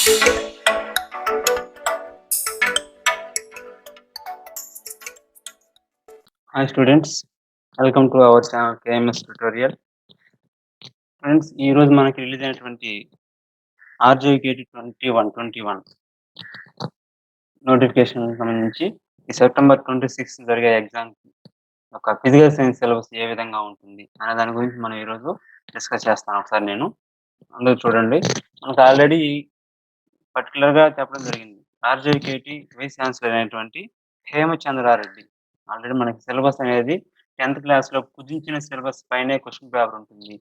Hi students, welcome to our channel KMS tutorial. Friends, ఈ రోజు మనకి రిలీజ్ అయినటువంటి RGUKT 21 నోటిఫికేషన్ సంబంధించి ఈ సెప్టెంబర్ 26 జరిగే ఎగ్జామ్ ఒక ఫిజికల్ సైన్స్ సిలబస్ ఏ విధంగా ఉంటుంది అనే దాని గురించి మనం ఈరోజు డిస్కస్ చేస్తాను. ఒకసారి నేను అందరూ చూడండి. మనకు ఆల్రెడీ పర్టికులర్గా చెప్పడం జరిగింది. RGUKT వైస్ ఛాన్సలర్ అయినటువంటి హేమచంద్రారెడ్డి ఆల్రెడీ మనకి సిలబస్ అనేది 10th క్లాస్లో కుదించిన సిలబస్ పైనే క్వశ్చన్ పేపర్ ఉంటుంది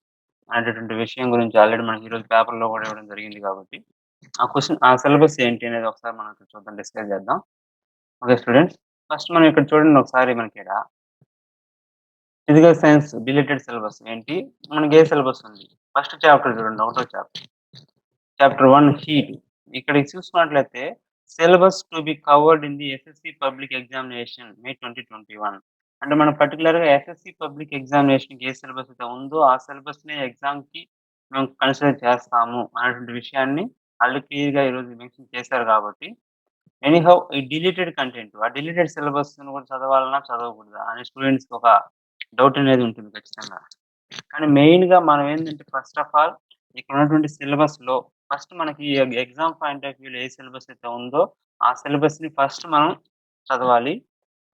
అనేటటువంటి విషయం గురించి ఆల్రెడీ మనకి ఈరోజు పేపర్లో కూడా ఇవ్వడం జరిగింది. కాబట్టి ఆ సిలబస్ ఏంటి అనేది ఒకసారి మనం ఇక్కడ చూద్దాం, డిస్కస్ చేద్దాం. ఓకే స్టూడెంట్స్, ఫస్ట్ మనం ఇక్కడ చూడండి ఒకసారి. మనకి ఇక్కడ ఫిజికల్ సైన్స్ డిలీటెడ్ సిలబస్ ఏంటి, మనకి ఏ సిలబస్ ఉంది. ఫస్ట్ చాప్టర్ చూడండి, ఒకటో చాప్టర్ 1 హీట్. ఇక్కడ చూసుకున్నట్లయితే syllabus to be covered in the SSC public examination May 2021. అంటే మనం పర్టికులర్గా ఎస్ఎస్సి పబ్లిక్ ఎగ్జామినేషన్కి ఏ సిలబస్ అయితే ఉందో ఆ సిలబస్ని ఎగ్జామ్కి మేము కన్సిడర్ చేస్తాము అనేటువంటి విషయాన్ని వాళ్ళు క్లియర్గా ఈరోజు మెన్షన్ చేశారు. కాబట్టి ఎనీహౌ ఈ డిలీటెడ్ కంటెంట్, ఆ డిలీటెడ్ సిలబస్ కూడా చదవాలన్నా చదవకూడదా అనే స్టూడెంట్స్కి ఒక డౌట్ అనేది ఉంటుంది ఖచ్చితంగా. కానీ మెయిన్గా మనం ఏంటంటే ఫస్ట్ ఆఫ్ ఆల్ ఇక్కడ ఉన్నటువంటి సిలబస్లో ఫస్ట్ మనకి ఎగ్జామ్ పాయింట్ ఆఫ్ వ్యూలో ఏ సిలబస్ అయితే ఉందో ఆ సిలబస్ని ఫస్ట్ మనం చదవాలి.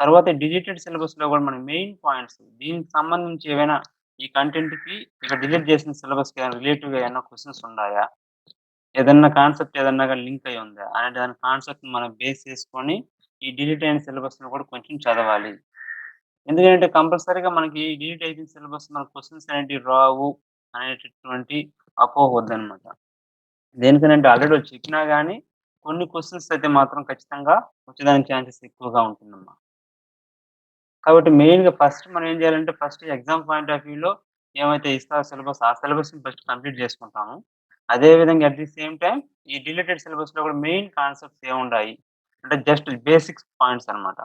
తర్వాత డిలీటెడ్ సిలబస్లో కూడా మన మెయిన్ పాయింట్స్ దీనికి సంబంధించి ఏవైనా ఈ కంటెంట్కి ఇక్కడ డిలీట్ చేసిన సిలబస్కి ఏమైనా రిలేటివ్గా ఏమైనా క్వశ్చన్స్ ఉన్నాయా, ఏదన్నా కాన్సెప్ట్ ఏదన్నా లింక్ అయి ఉందా అనే దాని కాన్సెప్ట్ మనం బేస్ చేసుకొని ఈ డిలీట్ అయిన సిలబస్ను కూడా కొంచెం చదవాలి. ఎందుకంటే కంపల్సరీగా మనకి డిలీట్ అయిన సిలబస్ మన క్వశ్చన్స్ అనేటివి రావు అనేటటువంటి అపోహ వద్దనమాట. దేనికనంటే ఆల్రెడీ చెప్పినా కానీ కొన్ని క్వశ్చన్స్ అయితే మాత్రం ఖచ్చితంగా వచ్చేదానికి ఛాన్సెస్ ఎక్కువగా ఉంటుందమ్మా. కాబట్టి మెయిన్గా ఫస్ట్ మనం ఏం చేయాలంటే ఫస్ట్ ఎగ్జామ్ పాయింట్ ఆఫ్ వ్యూలో ఏమైతే ఇస్తారో సిలబస్ ఆ సిలబస్ని ఫస్ట్ కంప్లీట్ చేసుకుంటాము. అదేవిధంగా అట్ ది సేమ్ టైం ఈ డిలీటెడ్ సిలబస్లో కూడా మెయిన్ కాన్సెప్ట్స్ ఏముంటాయి అంటే జస్ట్ బేసిక్స్ పాయింట్స్ అనమాట.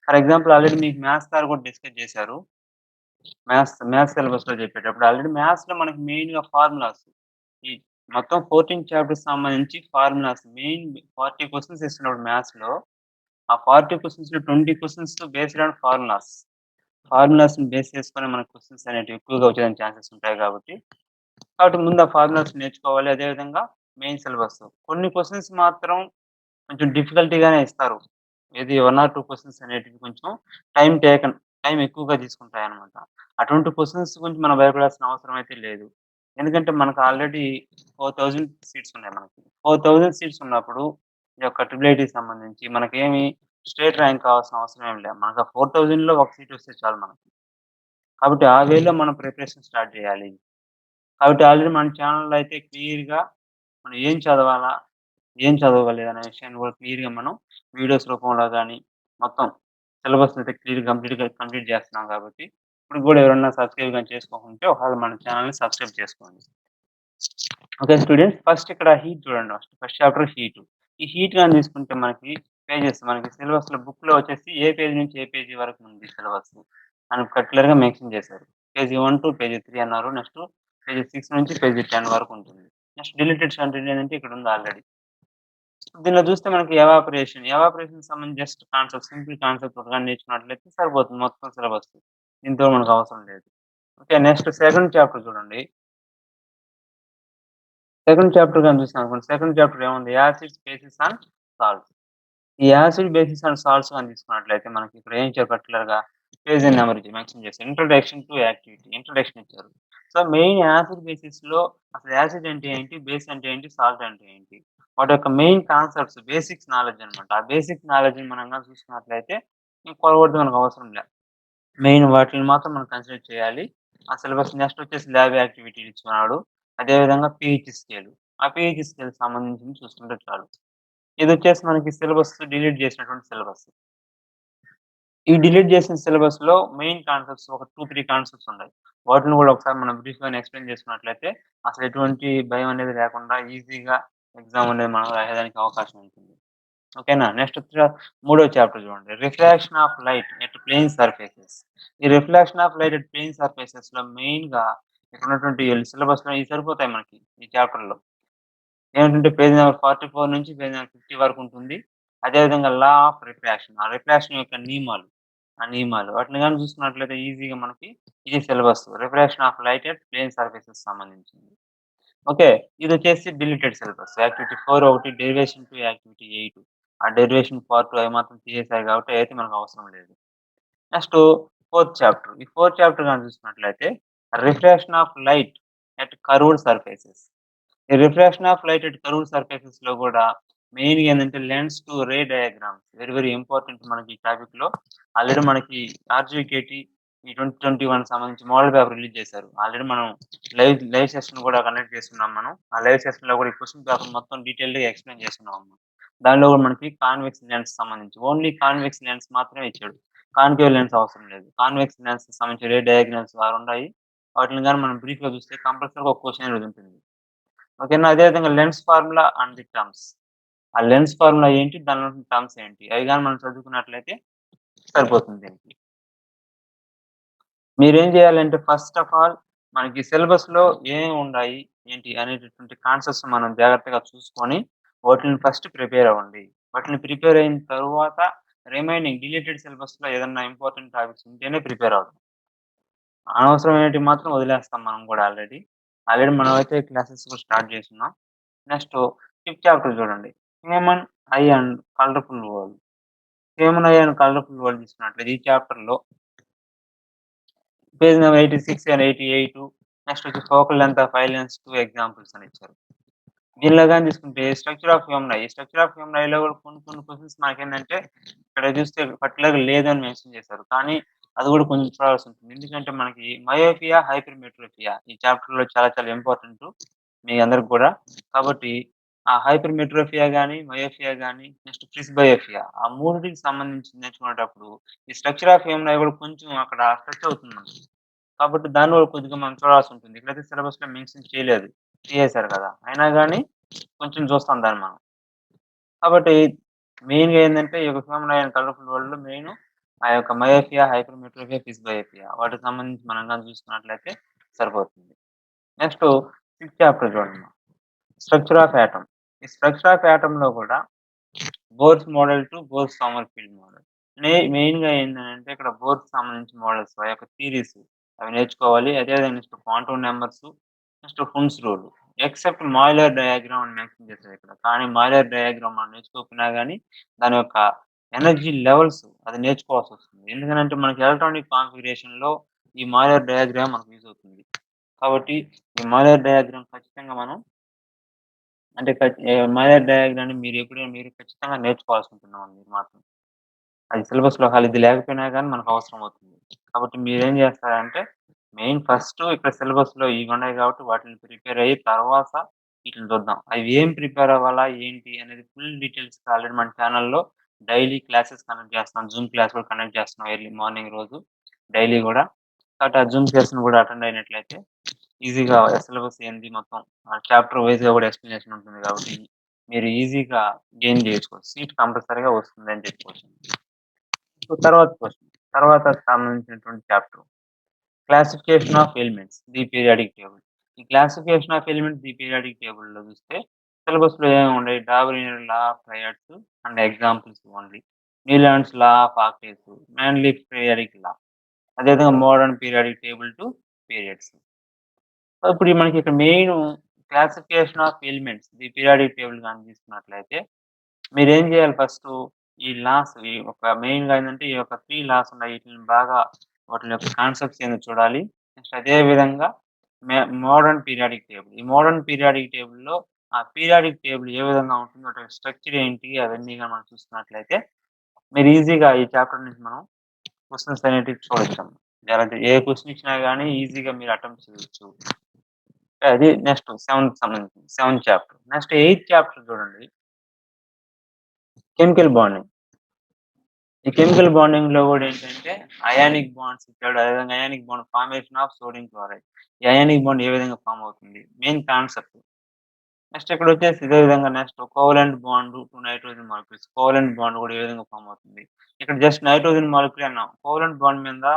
ఫర్ ఎగ్జాంపుల్ ఆల్రెడీ మీకు మ్యాథ్స్ సార్ కూడా డిస్కస్ చేశారు. మ్యాథ్స్ సిలబస్లో చెప్పేటప్పుడు ఆల్రెడీ మ్యాథ్స్లో మనకి మెయిన్గా ఫార్ములాస్ ఈ మొత్తం 14 చాప్టర్స్ సంబంధించి ఫార్ములాస్ మెయిన్ 40 క్వశ్చన్స్ ఇస్తున్నప్పుడు మ్యాథ్స్లో ఆ 40 క్వశ్చన్స్లో 20 క్వశ్చన్స్ బేస్డ్ ఆన్ ఫార్ములాస్ని బేస్ చేసుకొని మన క్వశ్చన్స్ అనేవి ఎక్కువగా వచ్చేదానికి ఛాన్సెస్ ఉంటాయి. కాబట్టి ముందు ఆ ఫార్ములాస్ నేర్చుకోవాలి. అదేవిధంగా మెయిన్ సిలబస్ కొన్ని క్వశ్చన్స్ మాత్రం కొంచెం డిఫికల్టీగానే ఇస్తారు. ఇది 1 or 2 క్వశ్చన్స్ అనేటివి కొంచెం టైం ఎక్కువగా తీసుకుంటాయి అనమాట. అటువంటి క్వశ్చన్స్ గురించి మనం భయపడాల్సిన అవసరం అయితే లేదు. ఎందుకంటే మనకు ఆల్రెడీ 4000 సీట్స్ ఉన్నాయి. మనకి 4000 సీట్స్ ఉన్నప్పుడు ఈ యొక్క ట్రిపుల్ సంబంధించి మనకేమి స్టేట్ ర్యాంక్ కావాల్సిన అవసరం ఏమి లేదు. మనకు 4000లో ఒక సీట్ వస్తే చాలు మనకి. కాబట్టి ఆ వేలో మనం ప్రిపరేషన్ స్టార్ట్ చేయాలి. కాబట్టి ఆల్రెడీ మన ఛానల్లో అయితే క్లియర్గా మనం ఏం చదవాలా, ఏం చదవలేదు అనే విషయాన్ని కూడా క్లియర్గా మనం వీడియోస్ రూపంలో కానీ మొత్తం సిలబస్ అయితే కంప్లీట్ చేస్తున్నాం. కాబట్టి ఇప్పుడు కూడా ఎవరన్నా సబ్స్క్రైబ్ కానీ చేసుకోకుంటే ఒకవేళ మన ఛానల్ని సబ్స్క్రైబ్ చేసుకోండి. ఓకే స్టూడెంట్స్, ఫస్ట్ ఇక్కడ హీట్ చూడండి. First chapter heat. ఈ హీట్ కానీ తీసుకుంటే మనకి పేజెస్ మనకి సిలబస్లో బుక్లో వచ్చేసి ఏ పేజీ నుంచి ఏ పేజీ వరకు ఉంది సిలబస్ అని పర్టికులర్గా మెన్షన్ చేశారు. పేజీ 1 to పేజీ 3 అన్నారు. నెక్స్ట్ పేజీ 6 నుంచి పేజీ 10 వరకు ఉంటుంది. నెక్స్ట్ డిలీటెడ్ కంటెంట్ ఏంటంటే ఇక్కడ ఉంది ఆల్రెడీ. దీనిలో చూస్తే మనకి ఎవాపరేషన్ సంబంధించి జస్ట్ కాన్సెప్ట్, సింపుల్ కాన్సెప్ట్ ఒకటి నేర్చుకున్నట్లయితే సరిపోతుంది మొత్తం సిలబస్. దీంతో మనకు అవసరం లేదు. ఓకే, నెక్స్ట్ సెకండ్ చాప్టర్ చూడండి. సెకండ్ చాప్టర్ కానీ చూస్తాం అనుకోండి. సెకండ్ చాప్టర్ ఏముంది, యాసిడ్స్, బేసిస్ అండ్ సాల్ట్స్. ఈ యాసిడ్, బేసిస్ అండ్ సాల్ట్స్ కానీ తీసుకున్నట్లయితే మనకి ఇక్కడ ఏం ఇచ్చారు పర్టికులర్గా పేజ్ నెంబర్ మెన్షన్ చేశారు. ఇంట్రొడక్షన్ టు యాక్టివిటీ ఇంట్రొడక్షన్ ఇచ్చారు. సో మెయిన్ యాసిడ్ బేసిస్లో అసలు యాసిడ్ అంటే ఏంటి, బేస్ అంటే ఏంటి, సాల్ట్ అంటే ఏంటి, వాటి యొక్క మెయిన్ కాన్సెప్ట్స్, బేసిక్స్ నాలెడ్జ్ అనమాట. ఆ బేసిక్ నాలెడ్జ్ని మనం చూసుకున్నట్లయితే ఇంకొకటి మనకు అవసరం లేదు. మెయిన్ వాటిని మాత్రం మనం కన్సిడర్ చేయాలి. ఆ సిలబస్ నెక్స్ట్ వచ్చేసి ల్యాబ్ యాక్టివిటీ ఇచ్చుకున్నాడు. అదేవిధంగా పీహెచ్ స్కేల్, ఆ పీహెచ్ స్కేల్ సంబంధించి చూసుకుంటే చాలు. ఇది వచ్చేసి మనకి సిలబస్ డిలీట్ చేసినటువంటి సిలబస్. ఈ డిలీట్ చేసిన సిలబస్లో మెయిన్ కాన్సెప్ట్స్ ఒక 2-3 కాన్సెప్ట్స్ ఉన్నాయి. వాటిని కూడా ఒకసారి మనం బ్రీఫ్గా ఎక్స్ప్లెయిన్ చేసుకున్నట్లయితే అసలు ఎటువంటి భయం అనేది లేకుండా ఈజీగా ఎగ్జామ్ అనేది మనం రాయడానికి అవకాశం ఉంటుంది. ఓకేనా. నెక్స్ట్ మూడో చాప్టర్ చూడండి, refraction of light at plane surfaces. ఈ refraction of light at plane surfaces లో మెయిన్ గా ఇక్కడ ఉన్నటువంటి సిలబస్ లో ఇవి సరిపోతాయి మనకి ఈ చాప్టర్ లో. ఏంటంటే పేజ్ నెంబర్ 44 నుంచి పేజ్ నెంబర్ 50 వరకు ఉంటుంది. అదేవిధంగా లా ఆఫ్ రిఫ్రాక్షన్. ఆ రిఫ్రాక్షన్ యొక్క నియమాలు వాటిని గాని చూసుకున్నట్లయితే ఈజీగా మనకి ఇది syllabus. Refraction of light at plane surfaces సంబంధించింది. ఓకే. ఇదొచ్చేసి డిలీటెడ్ సిలబస్. యాక్టివిటీ 4 ఒకటి డెరివేషన్ టు యాక్టివిటీ 8. ఆ డెరివేషన్ పార్ట్ అవి మాత్రం తీసేసారు కాబట్టి అయితే మనకు అవసరం లేదు. Next fourth chapter. ఈ ఫోర్త్ చాప్టర్ గాని చూసుకున్నట్లయితే refraction of light at curved surfaces. ఈ refraction of light at curved సర్ఫేసెస్‌లో గూడా మెయిన్‌గా ఏందంటే lens to ray diagrams very very important మనకి ఈ టాపిక్‌లో. ఆల్రెడీ మనకి ఆర్‌జీయూకేటీ ఈ 2021 సంబంధించి మోడల్ పేపర్ రిలీజ్ చేశారు. ఆల్రెడీ మనం లైవ్ సెషన్ కూడా కండక్ట్ చేసుకున్నాం మనం. ఆ లైవ్ సెషన్‌లో కూడా ఈ క్వెషన్ పేపర్ మొత్తం డీటెయిల్డ్‌గా ఎక్స్‌ప్లెయిన్ చేసుకున్నాం. దానిలో కూడా మనకి కాన్వెక్స్ లెన్స్ సంబంధించి ఓన్లీ కాన్వెక్స్ లెన్స్ మాత్రమే ఇచ్చాడు. కాన్కేవ్ లెన్స్ అవసరం లేదు. కాన్వెక్స్ లెన్స్‌కి సంబంధించి రే డయాగ్రామ్స్ 6 ఉన్నాయి. వాటిని గాని మనం బ్రీఫ్‌గా చూస్తే కంపల్సరీగా ఒక క్వెషన్ అనేది ఉంటుంది. ఓకేనా. అదే విధంగా lens formula and the terms. ఆ లెన్స్ ఫార్ములా ఏంటి? దానిలో ఉన్న టర్మ్స్ ఏంటి? అవి గాని మనం చదువుకున్నట్లయితే సరిపోతుంది దీనికి. మీరేం చేయాలంటే ఫస్ట్ ఆఫ్ ఆల్ మనకి సిలబస్‌లో ఏమేమి ఉన్నాయి, ఏంటి అనేటటువంటి కాన్సెప్ట్స్ మనం జాగ్రత్తగా చూసుకొని వాటిని ఫస్ట్ ప్రిపేర్ అవ్వండి. వాటిని ప్రిపేర్ అయిన తరువాత రిమైనింగ్ డిలీటెడ్ సిలబస్‌లో ఏదన్నా ఇంపార్టెంట్ టాపిక్స్ ఉంటేనే ప్రిపేర్ అవుదాం. అనవసరమైనటివి మాత్రం వదిలేస్తాం మనం గూడా ఆల్రెడీ. ఆల్రెడీ మనమైతే క్లాసెస్ కూడా స్టార్ట్ చేసున్నాం. నెక్స్ట్ ఫిఫ్త్ చాప్టర్ చూడండి. Human eye and colourful world. Human eye and colourful world తీసుకున్నట్లయితే ఈ చాప్టర్‌లో పేజ్ నెంబర్ 86 అండ్ 88 నెక్స్ట్ వచ్చి focal length of eye lens 2 examples అని ఇచ్చారు. దీనిలో గాని తీసుకుంటే structure of human eye. Structure of human ఐలో కూడా కొన్ని క్వెషన్స్ మనకేందంటే ఇక్కడ చూస్తే పర్టిక్యులర్‌గా లేదని మెన్షన్ చేశారు. కానీ అది కూడా కొంచెం చూడాల్సి ఉంటుంది. ఎందుకంటే మనకి మయోపియా, హైపర్‌మెట్రోపియా ఈ చాప్టర్‌లో చాలా చాలా ఇంపార్టెంట్ మీ అందరికి కూడా. కాబట్టి ఆ హైపర్‌మెట్రోపియా గాని, మయోపియా గాని నెక్స్ట్ ప్రిస్బయోపియా ఆ మూడిటికి సంబంధించి నేర్చుకునేటప్పుడు ఈ స్ట్రక్చర్ ఆఫ్ హ్యూమన్ ఐ కూడా కొంచెం అక్కడ టచ్ అవుతుంది మనకి. కాబట్టి దాన్ని కూడా కొద్దిగా మనం చూడాల్సి ఉంటుంది. ఇక్కడైతే సిలబస్‌లో మెన్షన్ చేయలేదు. తీసేశారు కదా! అయినా గాని కొంచెం చూస్తాం దాన్ని మనం. కాబట్టి మెయిన్‌గా ఏందంటే ఈ యొక్క హ్యూమన్ ఐ అండ్ కలర్‌ఫుల్ వరల్డ్‌లో మెయిన్ ఆ యొక్క మయోపియా, హైపర్‌మెట్రోపియా, ప్రిస్బయోపియా వాటికి సంబంధించి మనం గాని చూసుకున్నట్లయితే సరిపోతుంది. నెక్స్ట్ సిక్స్త్ చాప్టర్ చూడండి. Structure of atom. ఈ స్ట్రక్చర్ ఆఫ్ యాటమ్‌లో కూడా Bohr's model to Bohr's Sommerfeld model. మెయిన్‌గా ఏంటంటే ఇక్కడ బోర్స్‌కి సంబంధించిన మోడల్స్ ఆ యొక్క థియరీస్ అవి నేర్చుకోవాలి. అదే విధంగా next quantum numbers, next Hund's rule. Except Mollier diagram అని మెన్షన్ చేశారు ఇక్కడ. కానీ మాయిలర్ డయాగ్రామ్ మనం నేర్చుకోకపోయినా గాని దాని యొక్క ఎనర్జీ లెవెల్స్ అది నేర్చుకోవాల్సొస్తుంది. ఎందుకనంటే మనకి ఎలక్ట్రానిక్ కాన్ఫిగరేషన్‌లో ఈ మాయిలర్ డయాగ్రామ్ మనకు యూజ్ అవుతుంది. కాబట్టి ఈ మాయిలర్ డయాగ్రామ్ ఖచ్చితంగా మనం అంటే మాయిలర్ డయాగ్రామ్‌ని మీరు ఖచ్చితంగా నేర్చుకోవాల్సి ఉంటుందన్నమాట మీరు మాత్రం. అది సిలబస్‌లో ఇది లేకపోయినా గాని మనకు అవసరం అవుతుంది. కాబట్టి మీరేం చేస్తారంటే, మెయిన్ ఫస్ట్ ఇక్కడ సిలబస్‌లో ఇవున్నాయి కాబట్టి వాటిని ప్రిపేర్ అయ్యి తర్వాత వీటిని చూద్దాం. అవి ఏం ప్రిపేర్ అవ్వాలా? ఏంటి? అనేది ఫుల్ డీటెయిల్స్ ఆల్రెడీ మన ఛానెల్‌లో డైలీ క్లాసెస్ కండక్ట్ చేస్తున్నాం. జూమ్ క్లాస్ కూడా కండక్ట్ చేస్తున్నాం ఎర్లీ మార్నింగ్ రోజు డైలీ గూడా. కాబట్టి ఆ జూమ్ క్లాస్‌ని కూడా అటెండ్ అయినట్లయితే ఈజీగా సిలబస్ ఏంది మొత్తం చాప్టర్ వైస్‌గా కూడా ఎక్స్‌ప్లనేషన్ ఉంటుంది కాబట్టి మీరు ఈజీగా గెయిన్ చేసుకోవచ్చు. సీట్ కంపల్సరీగా వస్తుందని చెప్పుకోవచ్చు. సో, తర్వాత క్వెషన్. తర్వాత సంబంధించినటువంటి chapter. Classification of elements the periodic table. ఈ classification of elements the periodic టేబుల్‌లో చూస్తే సిలబస్‌లో ఏమేమి ఉండయి? Dobereiner law of triads and examples only. Newlands law of octaves, Mendeleev periodic law. అదేవిధంగా modern periodic table to periods. So, ఇప్పుడు మనకి ఇక్కడ main classification of elements the periodic table గాని తీసుకున్నట్లయితే మీరేం జేయాలి ఫస్టు, ఈ లాస్ ఈ ఒక మెయిన్‌గా ఏందంటే, ఈ యొక్క 3 లాస్ ఉన్నాయి. ఈటిలిని బాగా వాటిల యొక్క కాన్సెప్ట్స్ ఏందో చూడాలి. నెక్స్ట్ అదే విధంగా మోడర్న్ పీరియాడిక్ టేబుల్. ఈ మోడర్న్ పీరియాడిక్ టేబుల్‌లో ఆ పీరియాడిక్ టేబుల్ ఏ విధంగా ఉంటుందో, వాటి యొక్క స్ట్రక్చర్ ఏంటి, అవన్నీ గాని మనం చూసుకున్నట్లయితే, మీరు ఈజీగా ఈ చాప్టర్ నుంచి మనం క్వెషన్స్ అనేటివి చూడొచ్చన్నమాట. లేదంటే ఏ క్వెషన్ ఇచ్చినా గాని ఈజీగా మీరు అటెంప్ట్ చేయొచ్చు. అది నెక్స్ట్ సెవెంత్ సంబంధించింది. Seventh chapter. Next eighth chapter చూడండి. Chemical bonding. ఈ కెమికల్ బాండింగ్‌లో గూడా ఏంటంటే, అయానిక్ బాండ్స్ ఇచ్చాడు. అదేవిధంగా ionic bond formation of sodium chloride. ఈ అయానిక్ బాండ్ ఏ విధంగా ఫార్మ్ అవుతుంది? Main concept. నెక్స్ట్ ఇక్కడొచ్చేసి ఇదే విధంగా next covalent bond to nitrogen molecules. Covalent bond గూడా ఏ విధంగా ఫార్మ్ అవుతుంది? ఇక్కడ జస్ట్ నైట్రోజన్ మాలిక్యూల్ అన్నాం. కోవలెంట్ బాండ్ మీద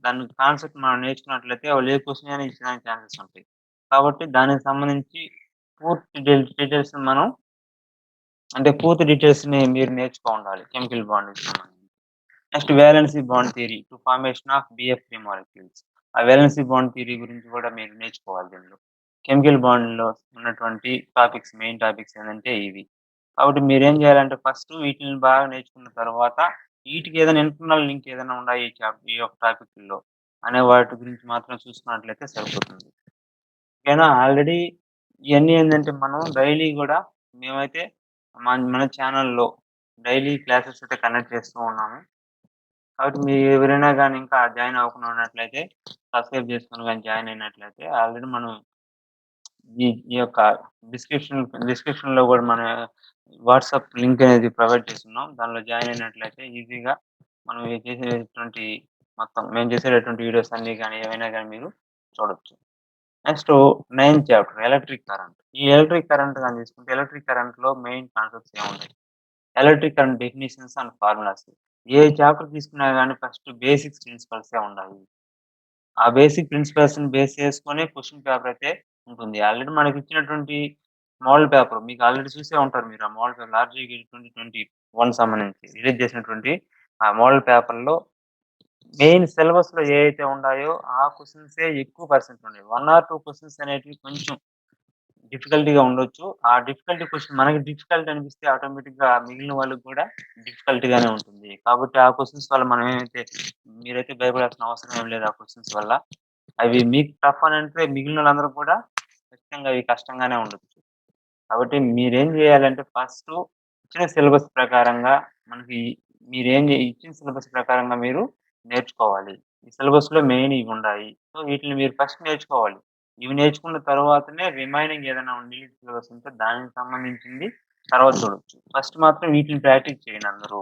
దాని కాన్సెప్ట్ మనం నేర్చుకున్నట్లయితే వాళ్ళు ఏ క్వెషన్ అయినా ఇచ్చడానికి ఛాన్సెస్ ఉంటాయి. కాబట్టి దానికి సంబంధించి పూర్తి డీటెయిల్స్ మనం పూర్తి డీటెయిల్స్‌ని మీరు నేర్చుకోనుండాలి కెమికల్ బాండింగ్‌కి సంబంధించి. Next valency bond theory to formation of BF3 molecules. ఆ వాలెన్సీ బాండ్ థియరీ గురించి కూడా మీరు నేర్చుకోవాలి దీనిలో. కెమికల్ బాండ్‌లో ఉన్నటువంటి మెయిన్ టాపిక్స్ ఏందంటే ఇవి. కాబట్టి మీరేం చేయాలంటే ఫస్ట్ వీటిని బాగా నేర్చుకున్న తర్వాత వీటికి ఏదైనా ఇంటర్నల్ లింక్ ఏదైనా ఉందా ఈ యొక్క టాపిక్‌ల్లో అనే వాటి గురించి మాత్రం చూసుకున్నట్లయితే సరిపోతుంది. ఓకేనా? ఆల్రెడీ ఇయన్నీ ఏందంటే మనం డైలీ గూడా మేమైతే మన ఛానెల్‌లో డైలీ క్లాసెస్ అయితే కండక్ట్ చేస్తూ ఉన్నాము. కాబట్టి మీరు ఎవరైనా గాని ఇంకా జాయిన్ అవ్వకుండా ఉన్నట్లయితే సబ్స్క్రైబ్ చేసుకొని గాని జాయిన్ అయినట్లయితే ఆల్రెడీ మనం ఈ ఈ యొక్క డిస్క్రిప్షన్‌లో గూడా మన వాట్సాప్ లింక్ అనేది ప్రొవైడ్ చేస్తున్నాం. దానిలో జాయిన్ అయినట్లయితే ఈజీగా మనం చేసేటువంటి మేము చేసేటటువంటి వీడియోస్ అన్నీ గాని ఏవైనా గాని మీరు చూడొచ్చు. Next ninth chapter electric current. ఈ ఎలక్ట్రిక్ కరెంట్ గాని తీసుకుంటే ఎలక్ట్రిక్ కరెంట్‌లో మెయిన్ కాన్సెప్ట్స్ ఏముంటాయి? Electric current definitions and formulas. A chapter తీసుకున్నా గాని ఫస్ట్ బేసిక్స్ ప్రిన్సిపల్సే ఉండాలి. ఆ బేసిక్ ప్రిన్సిపల్స్‌ని బేస్ చేసుకొని క్వెషన్ పేపర్ అయితే ఉంటుంది. ఆల్రెడీ మనకిచ్చినటువంటి మోడల్ పేపర్ మీకు ఆల్రెడీ చూసే ఉంటారు మీరు. ఆ మోడల్ పేపర్ RGUKT 2021 సంబంధించి రిలీజ్ చేసినటువంటి ఆ మోడల్ పేపర్‌లో మెయిన్ సిలబస్‌లో ఏవైతే ఉన్నాయో ఆ క్వెషన్సే ఎక్కువ పర్సెంట్ ఉన్నాయి. 1 ఆర్ 2 క్వెషన్స్ అనేటివి కొంచెం డిఫికల్టీ‌గా ఉండొచ్చు. ఆ డిఫికల్టీ క్వెషన్ మనకి డిఫికల్ట్ అనిపిస్తే ఆటోమేటిక్‌గా మిగిలిన వాళ్ళకి కూడా డిఫికల్ట్‌గానే ఉంటుంది. కాబట్టి ఆ క్వెషన్స్ వల్ల మీరైతే భయపడాల్సిన అవసరం ఏం లేదు ఆ క్వెషన్స్ వల్ల. అవి మీకు టఫ్ అని అంటే మిగిలినోళ్ళందరూ కూడా ఖచ్చితంగా అవి కష్టంగానే ఉండొచ్చు. కాబట్టి మీరేం జేయాలంటే ఫస్టు ఇచ్చిన సిలబస్ ప్రకారంగా మనకి ఇచ్చిన సిలబస్ ప్రకారంగా మీరు నేర్చుకోవాలి. ఈ సిలబస్‌లో మెయిన్ ఇవుండాయి. సో, వీటిని మీరు ఫస్ట్ నేర్చుకోవాలి. ఇవి నేర్చుకున్న తర్వాతనే రిమైనింగ్ ఏదైనా మిగిలిన సిలబస్ ఉంటే దానికి సంబంధించింది తర్వాత చూడొచ్చు. ఫస్ట్ మాత్రం వీటిని ప్రాక్టీస్ చేయండి అందరూ.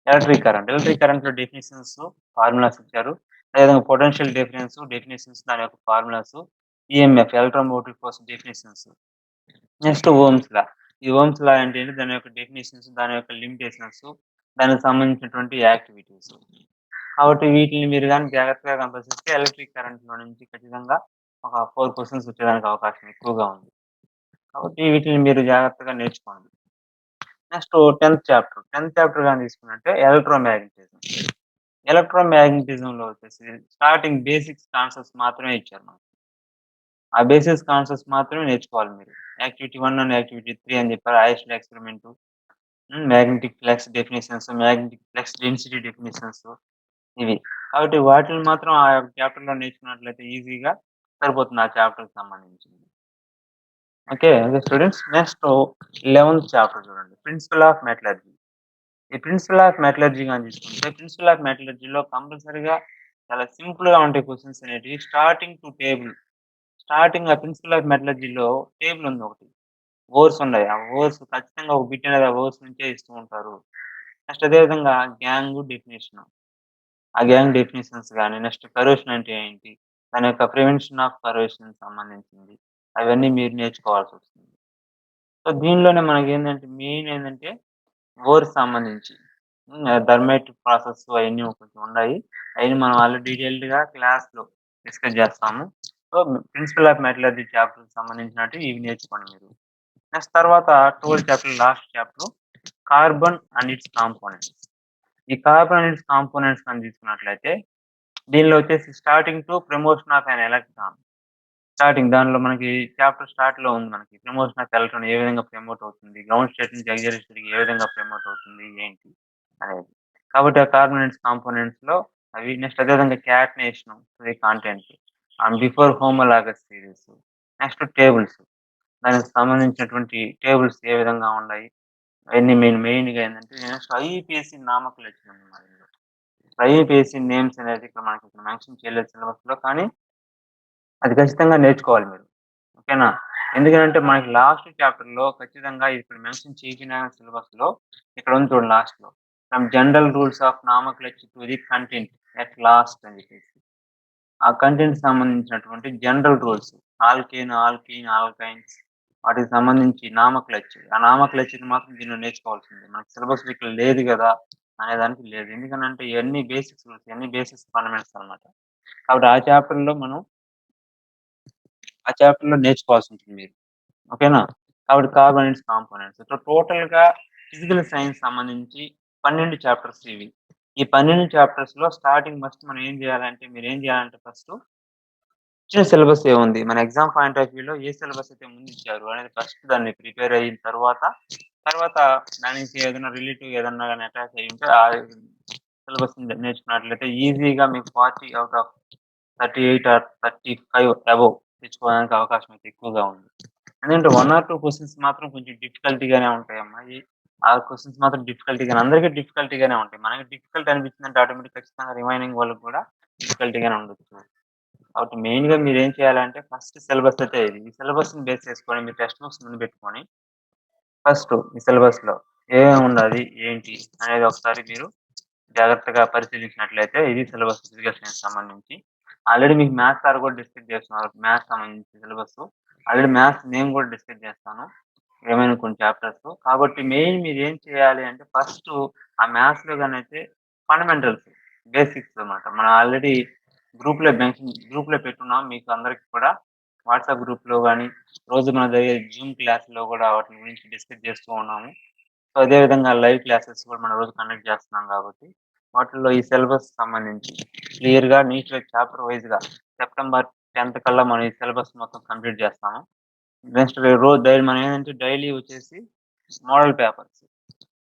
ఎలక్ట్రిక్ కరెంట్‌లో డెఫినిషన్స్, ఫార్ములాస్ ఇచ్చారు. అదేవిధంగా పొటెన్షియల్ డెఫినిషన్స్ దాని యొక్క formulas, EMF electromotive force definitions. Next Ohm's law. ఈ ఓమ్స్ లా అంటే ఏంటి? దాని యొక్క డెఫినిషన్స్, దాని యొక్క లిమిటేషన్స్, దానికి సంబంధించినటువంటి యాక్టివిటీస్. కాబట్టి వీటిని మీరు గాని జాగ్రత్తగా పరిశీలిస్తే ఎలక్ట్రిక్ కరెంట్‌లో నుంచి ఖచ్చితంగా ఒక 4 క్వెషన్స్ వచ్చేదానికి అవకాశం ఎక్కువగా ఉంది. కాబట్టి వీటిని మీరు జాగ్రత్తగా నేర్చుకోండి. నెక్స్ట్ 10థ్ చాప్టర్ గాని తీసుకున్నట్టే ఎలక్ట్రోమాగ్నెటిజం. ఎలక్ట్రోమాగ్నెటిజంలో వచ్చేసి స్టార్టింగ్ బేసిక్స్ కాన్సెప్ట్స్ మాత్రమే ఇచ్చారు మనకు. ఆ బేసిక్స్ కాన్సెప్ట్స్ మాత్రమే నేర్చుకోవాలి మీరు. యాక్టివిటీ 1 అండ్ యాక్టివిటీ 3 అని చెప్పారు. Isolation experiment, magnetic flux definitions, magnetic flux density definitions ఇవి. కాబట్టి వాటిని మాత్రం ఆ చాప్టర్‌లో నేర్చుకున్నట్లయితే ఈజీగా సరిపోతుంది ఆ చాప్టర్‌కి సంబంధించింది. ఓకే. Okay students. నెక్స్ట్ 11థ్ చాప్టర్ చూడండి. Principle of metallurgy. ఈ ప్రిన్సిపల్ ఆఫ్ మెటలర్జీ గాని తీసుకుంటే ప్రిన్సిపల్ ఆఫ్ మెటలర్జీలో కంపల్సరీగా చాలా సింపుల్‌గా ఉంటాయి క్వెషన్స్ అనేటివి. స్టార్టింగ్ ఆ ప్రిన్సిపల్ ఆఫ్ మెటలర్జీలో టేబుల్ ఉంది ఒకటి. ఓర్స్ ఉన్నాయి. ఆ ఓర్స్ ఖచ్చితంగా ఒక బిట్ అనేది ఆ ఓర్స్ నుంచే ఇస్తూ ఉంటారు. నెక్స్ట్ అదే విధంగా డెఫినిషన్. ఆ గ్యాంగ్ డెఫినిషన్స్ గాని, నెక్స్ట్ కరోషన్ అంటే ఏంటి? దాని యొక్క ప్రివెన్షన్ ఆఫ్ కరోషన్‌కి సంబంధించింది. అవన్నీ మీరు నేర్చుకోవాల్సొస్తుంది. సో, దీనిలోనే మనకేందంటే మెయిన్ ఏందంటే ఓర్స్ సంబంధించి థర్మైట్ ప్రాసెస్ అయన్నీ కొంచెం ఉన్నాయి. అయన్నీ మనం ఆల్రెడీ డీటెయిల్డ్‌గా క్లాస్‌లో డిస్కస్ చేస్తాము. సో, ప్రిన్సిపల్ ఆఫ్ మెటలర్జీ చాప్టర్‌కి సంబంధించినటివి ఇవి నేర్చుకోండి మీరు. నెక్స్ట్ తర్వాత 12థ్ chapter last chapter carbon and its components. ఈ కార్బన్ అండ్ ఇట్స్ కాంపోనెంట్స్ గాని తీసుకున్నట్లయితే దీనిలో వచ్చేసి starting to promotion of an electron. దానిలో మనకి చాప్టర్ స్టార్ట్‌లో ఉంది మనకి. ప్రమోషన్ ఆఫ్ ఎలక్ట్రాన్ ఏ విధంగా ప్రమోట్ అవుతుంది? గ్రౌండ్ స్టేట్ నుంచి ఆక్సిలరీ స్టేట్‌కి ఏ విధంగా ప్రమోట్ అవుతుంది? ఏంటి? అనేది. కాబట్టి ఆ కార్బోనేట్స్ కాంపోనెంట్స్‌లో అవి నెక్స్ట్ అదే విధంగా catenation the content and before homologous series. Next tables. దానికి సంబంధించినటువంటి టేబుల్స్ ఏ విధంగా ఉన్నాయి? అవన్నీ మెయిన్‌గా ఏందంటే నెక్స్ట్ ఐయుపిఎసి నామకరణం ఉంది మన ఇందులో. ఐయుపిఎసి నేమ్స్ అనేది ఇక్కడ మెన్షన్ చేయలేదు సిలబస్‌లో. కానీ అది ఖచ్చితంగా నేర్చుకోవాలి మీరు. ఓకేనా? ఎందుకనంటే మనకి లాస్ట్ చాప్టర్‌లో ఖచ్చితంగా ఇప్పుడు మెన్షన్ చేయకపోయిన సిలబస్‌లో ఇక్కడ ఉంది చూడండి లాస్ట్‌లో. From general rules of nomenclature to the content at last అని చెప్పేసి. ఆ కంటెంట్‌కి సంబంధించినటువంటి general rules alkane, alkene, alkynes వాటికి సంబంధించి నామక్లచర్. ఆ నామక్లచర్‌ని మాత్రం దీనిలో నేర్చుకోవాల్సిందే. మనకి సిలబస్‌లో ఇక్కడ లేదు గదా! అనేదానికి లేదు. ఎందుకనంటే ఇయన్నీ బేసిక్స్ రూల్స్, ఇయన్నీ బేసిక్స్ ఫండమెంటల్స్ అన్నమాట. కాబట్టి ఆ చాప్టర్‌లో నేర్చుకోవాల్సి ఉంటుంది మీరు. ఓకేనా? కాబట్టి కార్బోనేట్స్ కాంపోనెంట్స్. సో టోటల్‌గా ఫిజికల్ సైన్స్ సంబంధించి 12 చాప్టర్స్ ఇవి. ఈ 12 చాప్టర్స్‌లో స్టార్టింగ్ ఫస్ట్ మనం ఏం చేయాలంటే మీరేం చేయాలంటే ఫస్టు ఇచ్చిన సిలబస్ ఏముంది? మన ఎగ్జామ్ పాయింట్ ఆఫ్ వ్యూలో ఏ సిలబస్ అయితే ముందిచ్చారు అనేది ఫస్ట్ దాన్ని ప్రిపేర్ అయిన తర్వాత దాని నుంచి ఏదైనా రిలేటివ్ ఏదన్నా గాని అటాచ్ అయ్యుంటే ఆ సిలబస్‌ని నేర్చుకున్నట్లయితే ఈజీగా మీకు 40 ఔట్ ఆఫ్ 38 ఆర్ 35 అబోవ్ తెచ్చుకోవడానికి అవకాశం అయితే ఎక్కువగా ఉంది. ఎందుకంటే 1 ఆర్ 2 క్వెషన్స్ మాత్రం కొంచెం డిఫికల్టీగానే ఉంటాయమ్మా. ఆ క్వెషన్స్ మాత్రం డిఫికల్టీగానే అందరికి డిఫికల్టీగానే ఉంటాయి. మనకి డిఫికల్ట్ అనిపించిందంటే ఆటోమేటిక్‌గా ఖచ్చితంగా రిమైనింగ్ వాళ్ళకి కూడా డిఫికల్టీగానే ఉండొచ్చు. కాబట్టి మెయిన్‌గా మీరేం చేయాలంటే ఫస్ట్ సిలబస్ అయితే ఇది. ఈ సిలబస్‌ని బేస్ చేసుకొని మీ టెక్స్ట్ బుక్స్ ముందు పెట్టుకొని ఫస్ట్ ఈ సిలబస్‌లో ఏమేమి ఉన్నది? ఏంటి? అనేది ఒకసారి మీరు జాగ్రత్తగా పరిశీలించినట్లయితే ఇది సిలబస్ ఫిజికల్ సైన్స్ సంబంధించి. ఆల్రెడీ మీకు మ్యాథ్స్ సార్ కూడా డిస్కస్ చేస్తున్నారు. మ్యాథ్స్ సంబంధించి సిలబస్. ఆల్రెడీ మ్యాథ్స్ నేను కూడా డిస్కస్ చేస్తాను. ఏమైనా కొన్ని చాప్టర్స్. కాబట్టి మెయిన్ మీరేం చేయాలి అంటే ఫస్టు ఆ మ్యాథ్స్‌లో గానైతే ఫండమెంటల్స్, బేసిక్స్ అన్నమాట. మనం ఆల్రెడీ గ్రూప్‌లో పెట్టున్నాం. మీకు అందరికి కూడా వాట్సాప్ గ్రూప్‌లో గాని, రోజు మన జరిగే జూమ్ క్లాస్‌లో కూడా వాటి గురించి డిస్కస్ చేస్తూ ఉన్నాము. సో, అదే విధంగా లైవ్ క్లాసెస్ కూడా మనం రోజు కండక్ట్ చేస్తున్నాం కాబట్టి, వాటిల్లో ఈ సిలబస్ సంబంధించి క్లియర్‌గా, నీట్‌గా చాప్టర్ వైస్‌గా సెప్టెంబర్ 10థ్ కల్లా మనం ఈ సిలబస్ మొత్తం కంప్లీట్ చేస్తాము. నెక్స్ట్ రోజు మనం ఏంటంటే డైలీ వచ్చేసి మోడల్ పేపర్స్.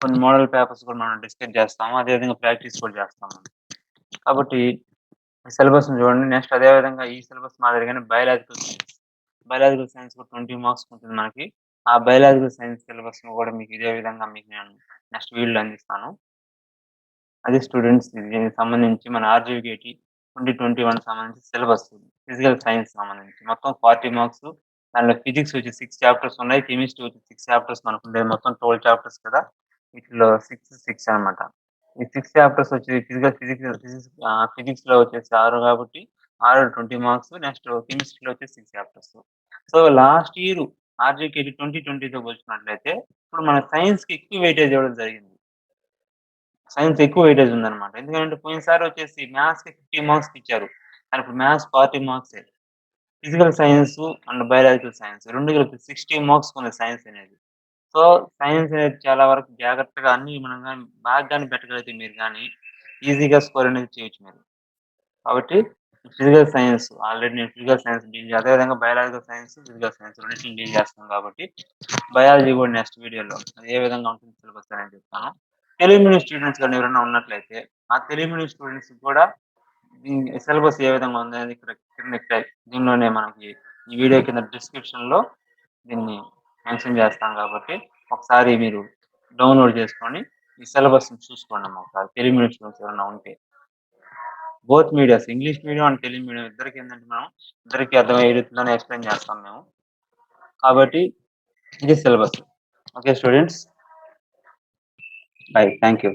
కొన్ని మోడల్ పేపర్స్ కూడా మనం డిస్కస్ చేస్తాము. అదే విధంగా ప్రాక్టీస్ కూడా చేస్తాము. కాబట్టి ఈ సిలబస్‌ని చూడండి. నెక్స్ట్ అదే విధంగా ఈ సిలబస్ మాదిరిగానే బయాలజికల్ సైన్స్ కూడా 20 మార్క్స్ ఉంటుంది మనకి. ఆ బయాలజికల్ సైన్స్ సిలబస్‌ను కూడా మీకు ఇదే విధంగా మీకు నేను నెక్స్ట్ వీడియోలో అందిస్తాను. అది స్టూడెంట్స్ దీనికి సంబంధించి మన ఆర్‌జీవికేటి 2021 సంబంధించి సిలబస్. ఫిజికల్ సైన్స్ సంబంధించి మొత్తం 40 మార్క్స్. దాంట్లో ఫిజిక్స్ వచ్చి 6 చాప్టర్స్ ఉన్నాయి. కెమిస్ట్రీ వచ్చి 6 చాప్టర్స్ మనకుండేది మొత్తం 12 చాప్టర్స్ కదా! వీటిలో 6 అన్నమాట. ఈ 6 చాప్టర్స్ వచ్చి ఫిజిక్స్‌లో వచ్చేసి 6 కాబట్టి 6 20 మార్క్స్. నెక్స్ట్ కెమిస్ట్రీలో వచ్చేసి 6 chapters. So, last year RGKT 2020తో పోల్చుకున్నట్లయితే ఇప్పుడు మన సైన్స్‌కి ఎక్కువ వెయిటేజ్ ఇవ్వడం జరిగింది. సైన్స్ ఎక్కువ వెయిటేజ్ ఉందన్నమాట. ఎందుకంటే పోయినసారి వచ్చేసి మ్యాథ్స్‌కి 50 మార్క్స్ ఇచ్చారు. కానీ ఇప్పుడు మ్యాథ్స్ 40 మార్క్సే. Physical science and biological science 2 కలిపి 60 మార్క్స్ ఉంది సైన్స్ అనేది. సో, సైన్స్ అనేది చాలా వరకు జాగ్రత్తగా అన్నీ మనం గాని బాగా గాని పెట్టగలిగితే మీరు గాని ఈజీగా స్కోర్ అనేది చేయొచ్చు మీరు. కాబట్టి ఫిజికల్ సైన్స్ ఆల్రెడీ నేను ఫిజికల్ సైన్స్ అదే విధంగా బయాలజికల్ సైన్స్, ఫిజికల్ సైన్స్ రెండిటిని డీల్ చేస్తాను కాబట్టి బయాలజీ కూడా నెక్స్ట్ వీడియోలో అది ఏ విధంగా ఉంటుంది సిలబస్ అనేది చెప్తాను. తెలుగు మీడియం స్టూడెంట్స్ గాని ఎవరైనా ఉన్నట్లయితే ఆ తెలుగు మీడియం స్టూడెంట్స్‌కి కూడా సిలబస్ ఏ విధంగా ఉందనేది కింద దీనిలోనే మనకి ఈ వీడియో కింద డిస్క్రిప్షన్‌లో దీన్ని మెన్షన్ చేస్తాను కాబట్టి ఒకసారి మీరు డౌన్‌లోడ్ చేసుకొని ఈ సిలబస్‌ని చూసుకోండమ్మా ఒకసారి తెలుగు మీడియం స్టూడెంట్స్ ఎవరైనా ఉంటే. Both medias English medium and Telugu medium ఇద్దరికేందంటే మనం ఇద్దరికీ అర్థమయ్యే రీతిలోనే ఎక్స్‌ప్లెయిన్ చేస్తాం మేము. కాబట్టి ఇది syllabus. Okay students. Bye. Thank you.